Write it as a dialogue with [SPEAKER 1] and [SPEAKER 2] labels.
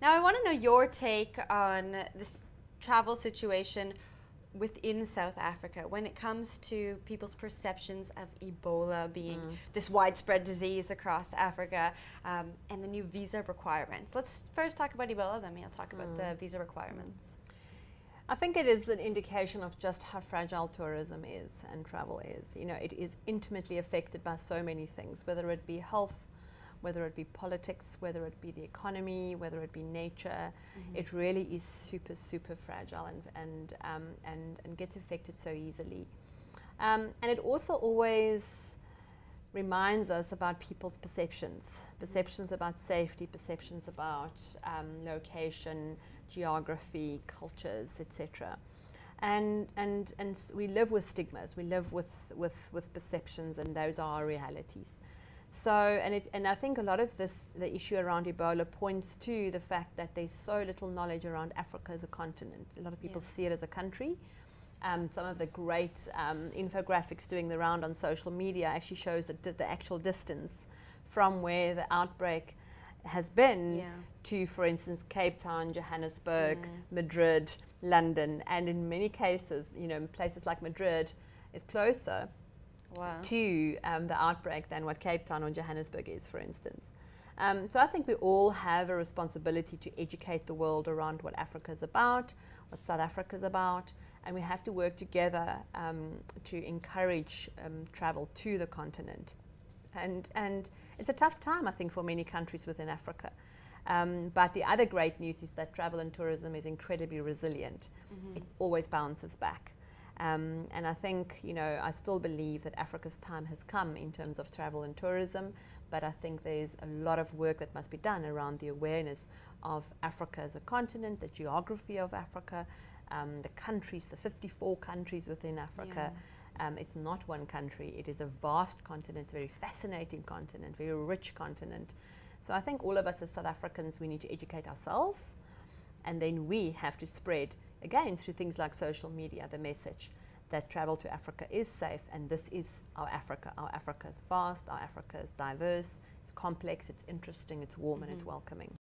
[SPEAKER 1] Now I want to know your take on this travel situation within South Africa when it comes to people's perceptions of Ebola being this widespread disease across Africa, and the new visa requirements. Let's first talk about Ebola, then we'll talk about the visa requirements.
[SPEAKER 2] I think it is an indication of just how fragile tourism is and travel is. You know, it is intimately affected by so many things, whether it be health, whether it be politics, whether it be the economy, whether it be nature. It really is super, super fragile and gets affected so easily. And it also always reminds us about people's perceptions, perceptions about safety, perceptions about location, geography, cultures, etc. And we live with stigmas, we live with perceptions, and those are our realities. So, and I think a lot of this, the issue around Ebola points to the fact that there's so little knowledge around Africa as a continent. A lot of people see it as a country. Some of the great infographics doing the round on social media actually shows the actual distance from where the outbreak has been to, for instance, Cape Town, Johannesburg, Madrid, London, and in many cases, you know, places like Madrid is closer to the outbreak than what Cape Town or Johannesburg is, for instance. So I think we all have a responsibility to educate the world around what Africa is about, what South Africa is about, and we have to work together to encourage travel to the continent. And it's a tough time, I think, for many countries within Africa. But the other great news is that travel and tourism is incredibly resilient. It always bounces back. And I think, you know, I still believe that Africa's time has come in terms of travel and tourism, but I think there's a lot of work that must be done around the awareness of Africa as a continent, the geography of Africa, the countries, the 54 countries within Africa. It's not one country, it is a vast continent, a very fascinating continent, very rich continent. So I think all of us as South Africans, we need to educate ourselves, and then we have to spread, again, through things like social media, the message that travel to Africa is safe, and this is our Africa. Our Africa is vast, our Africa is diverse, it's complex, it's interesting, it's warm, and it's welcoming.